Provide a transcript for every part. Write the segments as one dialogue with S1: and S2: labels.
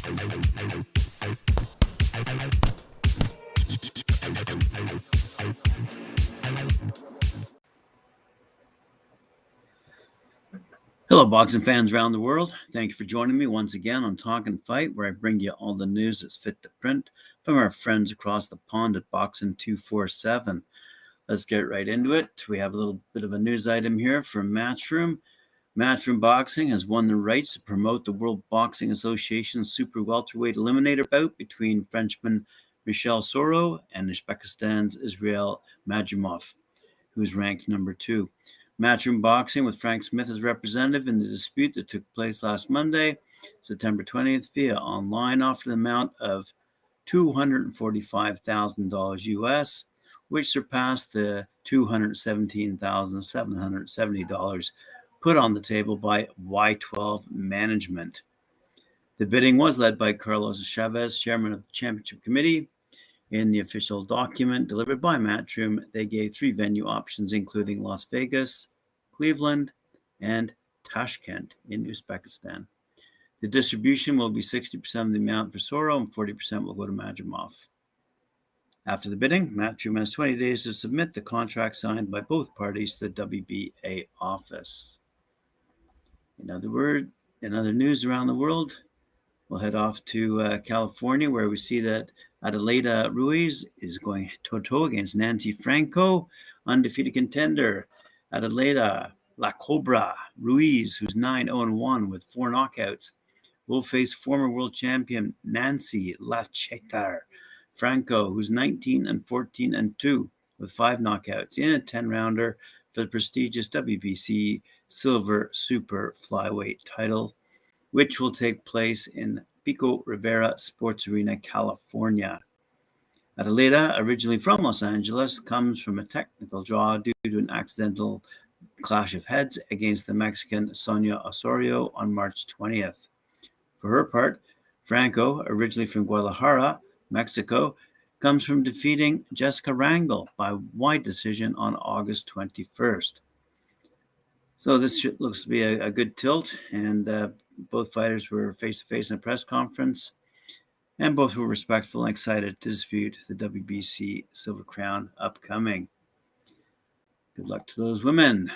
S1: Hello, boxing fans around the world. Thank you for joining me once again on Talkin Fight, where I bring you all the news that's fit to print from our friends across the pond at Boxing 247. Let's get right into it. We have a little bit of a news item here from Matchroom. Matchroom Boxing has won the rights to promote the World Boxing Association's super welterweight eliminator bout between Frenchman Michel Soro and Uzbekistan's Israel Majumov, who is ranked number 2. Matchroom Boxing with Frank Smith as representative in the dispute that took place last Monday, September 20th, via online offered an amount of $245,000 US, which surpassed the $217,770 put on the table by Y12 management. The bidding was led by Carlos Chavez, chairman of the championship committee. In the official document delivered by Matchroom, they gave 3 venue options, including Las Vegas, Cleveland, and Tashkent in Uzbekistan. The distribution will be 60% of the amount for Soro and 40% will go to Majumov. After the bidding, Matchroom has 20 days to submit the contract signed by both parties to the WBA office. In other news around the world, we'll head off to California, where we see that Adelaida Ruiz is going toe-to-toe against Nancy Franco, undefeated contender. Adelaida La Cobra Ruiz, who's 9-0-1 with 4 knockouts, will face former world champion Nancy La Chetar Franco, who's 19-14-2 with 5 knockouts in a 10-rounder for the prestigious WBC Silver Super Flyweight title, which will take place in Pico Rivera Sports Arena, California. Adelaida, originally from Los Angeles, comes from a technical draw due to an accidental clash of heads against the Mexican Sonia Osorio on March 20th. For her part, Franco, originally from Guadalajara, Mexico, comes from defeating Jessica Rangel by wide decision on August 21st. So this looks to be a good tilt, and both fighters were face-to-face in a press conference, and both were respectful and excited to dispute the WBC Silver Crown upcoming. Good luck to those women.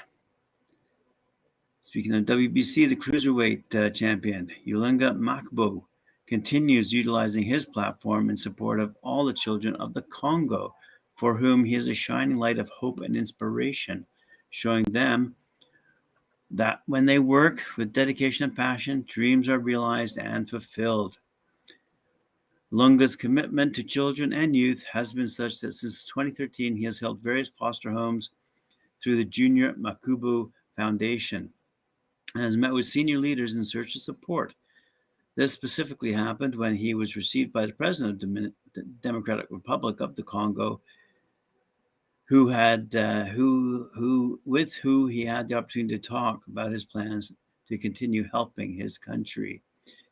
S1: Speaking of WBC, the cruiserweight champion, Yulinga Makbo, continues utilizing his platform in support of all the children of the Congo, for whom he is a shining light of hope and inspiration, showing them that when they work with dedication and passion, dreams are realized and fulfilled. Lunga's commitment to children and youth has been such that since 2013, he has helped various foster homes through the Junior Makubu Foundation and has met with senior leaders in search of support. This specifically happened when he was received by the president of the Democratic Republic of the Congo, with who he had the opportunity to talk about his plans to continue helping his country.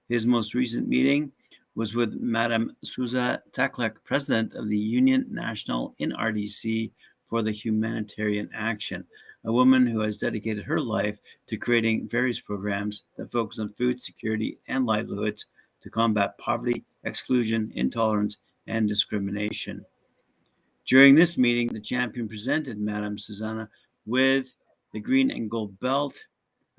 S1: His most recent meeting was with Madame Souza Taklek, president of the Union National in RDC for the Humanitarian Action, a woman who has dedicated her life to creating various programs that focus on food security and livelihoods to combat poverty, exclusion, intolerance, and discrimination. During this meeting, the champion presented Madame Susanna with the green and gold belt,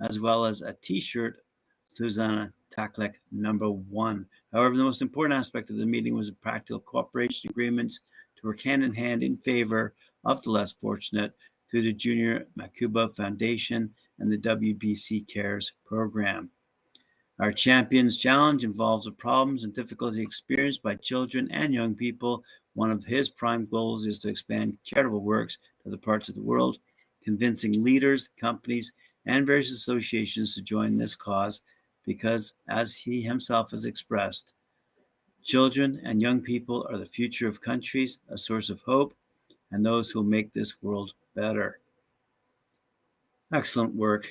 S1: as well as a t-shirt, Susanna Taklek #1. However, the most important aspect of the meeting was the practical cooperation agreements to work hand in hand in favor of the less fortunate through the Junior Makuba Foundation and the WBC Cares program. Our Champions Challenge involves the problems and difficulties experienced by children and young people. One of his prime goals is to expand charitable works to other parts of the world, convincing leaders, companies, and various associations to join this cause because, as he himself has expressed, children and young people are the future of countries, a source of hope, and those who will make this world better. Excellent work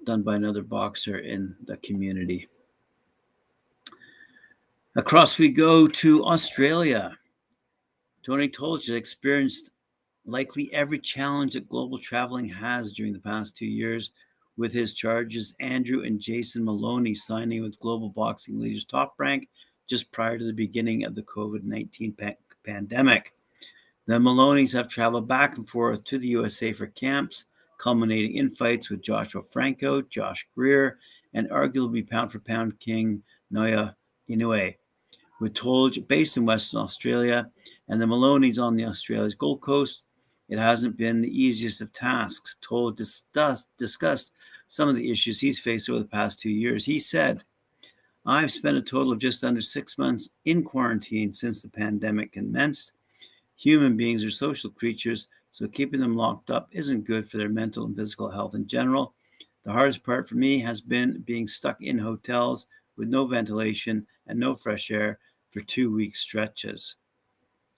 S1: done by another boxer in the community. Across we go to Australia. Tony Tolch has experienced likely every challenge that global traveling has during the past 2 years, with his charges, Andrew and Jason Maloney signing with Global Boxing Leaders Top Rank just prior to the beginning of the COVID-19 pandemic. The Maloneys have traveled back and forth to the USA for camps, culminating in fights with Joshua Franco, Josh Greer, and arguably pound-for-pound king Naoya Inoue. We're told, based in Western Australia, and the Maloneys on the Australia's Gold Coast, it hasn't been the easiest of tasks. Told discussed some of the issues he's faced over the past 2 years. He said, "I've spent a total of just under 6 months in quarantine since the pandemic commenced. Human beings are social creatures, so keeping them locked up isn't good for their mental and physical health in general. The hardest part for me has been being stuck in hotels with no ventilation and no fresh air for 2-week stretches.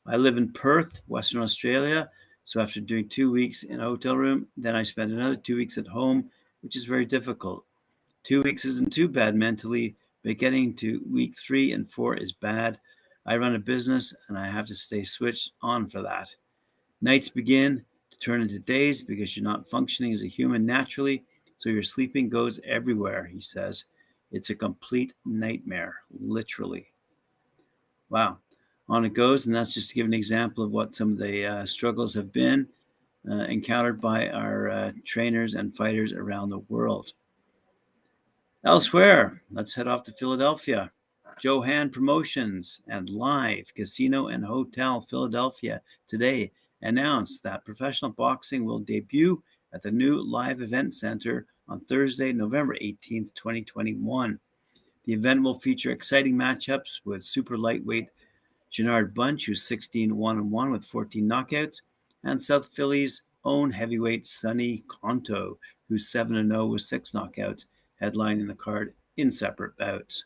S1: I live in Perth, Western Australia, so after doing 2 weeks in a hotel room, then I spend another 2 weeks at home, which is very difficult. 2 weeks isn't too bad mentally, but getting to week 3 and 4 is bad. I run a business and I have to stay switched on for that. Nights begin to turn into days because you're not functioning as a human naturally, so your sleeping goes everywhere," he says. "It's a complete nightmare, literally." Wow. On it goes, and that's just to give an example of what some of the struggles have been encountered by our trainers and fighters around the world. Elsewhere, let's head off to Philadelphia. Johan Promotions and Live Casino and Hotel Philadelphia today announced that professional boxing will debut at the new Live Event Center on Thursday, November 18th, 2021. The event will feature exciting matchups with super lightweight Gennard Bunch, who's 16-1-1 with 14 knockouts, and South Philly's own heavyweight Sonny Conto, who's 7-0 with 6 knockouts, headlining the card in separate bouts.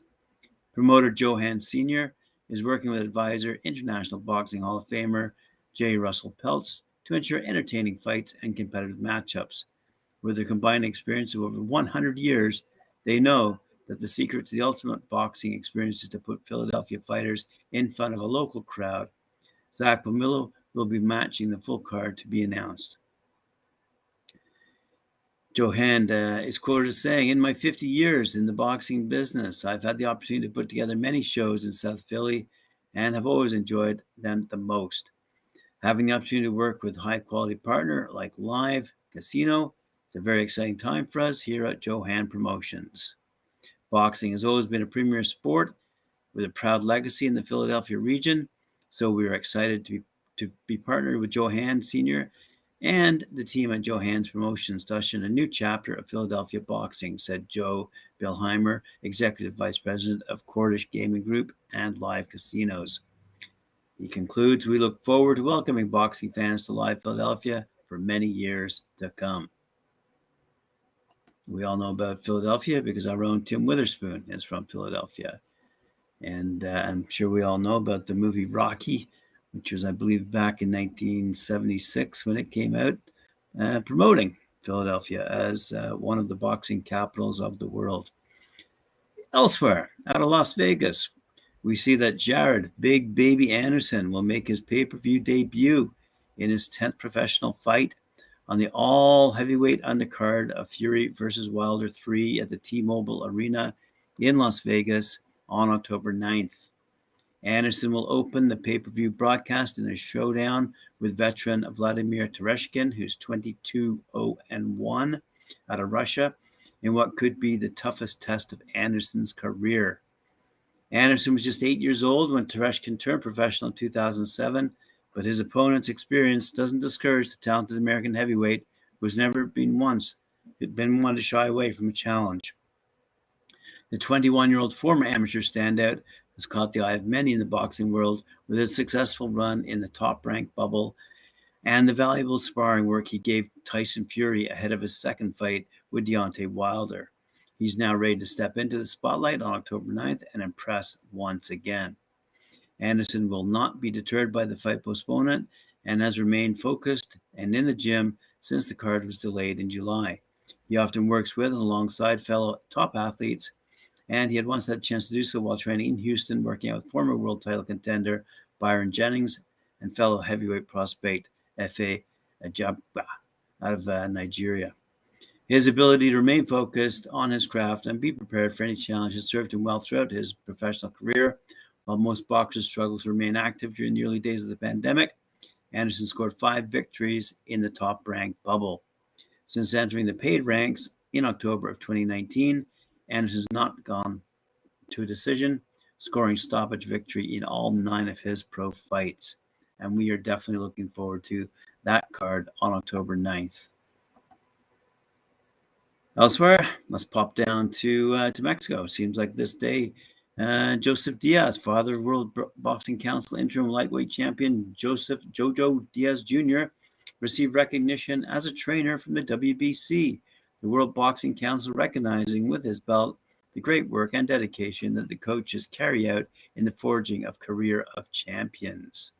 S1: Promoter Johan Sr. is working with advisor, International Boxing Hall of Famer J. Russell Peltz to ensure entertaining fights and competitive matchups. With their combined experience of over 100 years, they know that the secret to the ultimate boxing experience is to put Philadelphia fighters in front of a local crowd. Zach Pomillo will be matching the full card to be announced. Johan is quoted as saying, "In my 50 years in the boxing business, I've had the opportunity to put together many shows in South Philly and have always enjoyed them the most. Having the opportunity to work with a high-quality partner like Live Casino is a very exciting time for us here at Johan Promotions. Boxing has always been a premier sport with a proud legacy in the Philadelphia region, so we are excited to be partnered with Johan Sr. and the team at Johan's Promotions to usher in a new chapter of Philadelphia boxing," said Joe Bilheimer, Executive Vice President of Cordish Gaming Group and Live Casinos. He concludes, "We look forward to welcoming boxing fans to Live Philadelphia for many years to come." We all know about Philadelphia because our own Tim Witherspoon is from Philadelphia. And I'm sure we all know about the movie Rocky, which was, I believe, back in 1976 when it came out, promoting Philadelphia as one of the boxing capitals of the world. Elsewhere, out of Las Vegas, we see that Jared Big Baby Anderson will make his pay-per-view debut in his 10th professional fight on the all-heavyweight undercard of Fury vs. Wilder 3 at the T-Mobile Arena in Las Vegas on October 9th. Anderson will open the pay-per-view broadcast in a showdown with veteran Vladimir Tereshkin, who's 22-0-1 out of Russia, in what could be the toughest test of Anderson's career. Anderson was just 8 years old when Tereshkin turned professional in 2007, but his opponent's experience doesn't discourage the talented American heavyweight who's never been one to shy away from a challenge. The 21-year-old former amateur standout has caught the eye of many in the boxing world with his successful run in the top-ranked bubble and the valuable sparring work he gave Tyson Fury ahead of his second fight with Deontay Wilder. He's now ready to step into the spotlight on October 9th and impress once again. Anderson will not be deterred by the fight postponement and has remained focused and in the gym since the card was delayed in July. He often works with and alongside fellow top athletes, and he had once had a chance to do so while training in Houston, working out with former world title contender Byron Jennings and fellow heavyweight prospect Efe Ajagba out of Nigeria. His ability to remain focused on his craft and be prepared for any challenge has served him well throughout his professional career. While most boxers struggle to remain active during the early days of the pandemic, Anderson scored 5 victories in the top-ranked bubble. Since entering the paid ranks in October of 2019, Anderson's not gone to a decision, scoring stoppage victory in all 9 of his pro fights. And we are definitely looking forward to that card on October 9th. Elsewhere, let's pop down to Mexico. Seems like this day, Joseph Diaz, father of World Boxing Council interim lightweight champion Joseph Jojo Diaz Jr., received recognition as a trainer from the WBC, the World Boxing Council recognizing with his belt the great work and dedication that the coaches carry out in the forging of career of champions.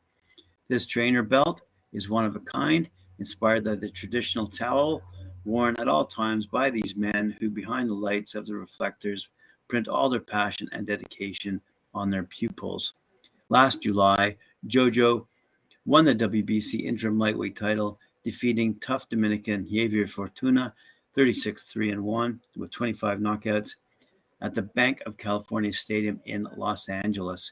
S1: This trainer belt is one of a kind, inspired by the traditional towel worn at all times by these men who, behind the lights of the reflectors, print all their passion and dedication on their pupils. Last July, Jojo won the WBC interim lightweight title, defeating tough Dominican Javier Fortuna 36-3-1 with 25 knockouts at the Bank of California Stadium in Los Angeles.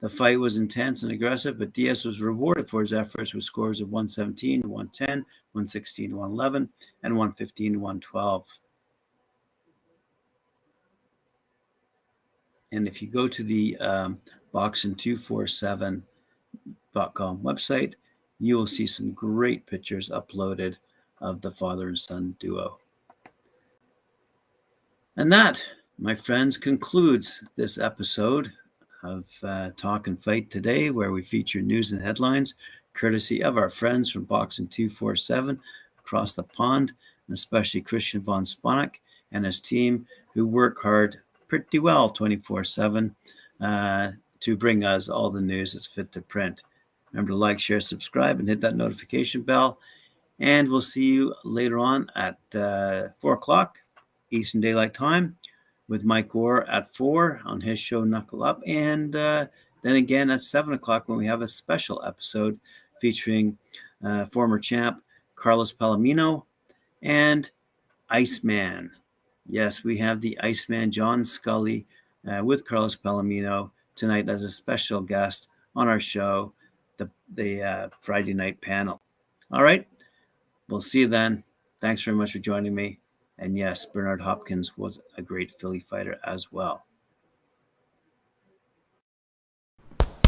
S1: The fight was intense and aggressive, but Diaz was rewarded for his efforts with scores of 117-110, 116-111, and 115-112. And if you go to the boxing247.com website, you will see some great pictures uploaded of the father and son duo. And that, my friends, concludes this episode of Talk and Fight today, where we feature news and headlines courtesy of our friends from Boxing 247 across the pond, and especially Christian von Sponek and his team, who work hard pretty well 24/7 to bring us all the news that's fit to print. Remember to like, share, subscribe, and hit that notification bell. And we'll see you later on at 4 o'clock Eastern Daylight Time with Mike Gore at 4 on his show Knuckle Up, and then again at 7 o'clock when we have a special episode featuring former champ Carlos Palomino and Iceman. Yes, we have the Iceman John Scully with Carlos Palomino tonight as a special guest on our show, the Friday night panel. All right, we'll see you then. Thanks very much for joining me. And yes, Bernard Hopkins was a great Philly fighter as well.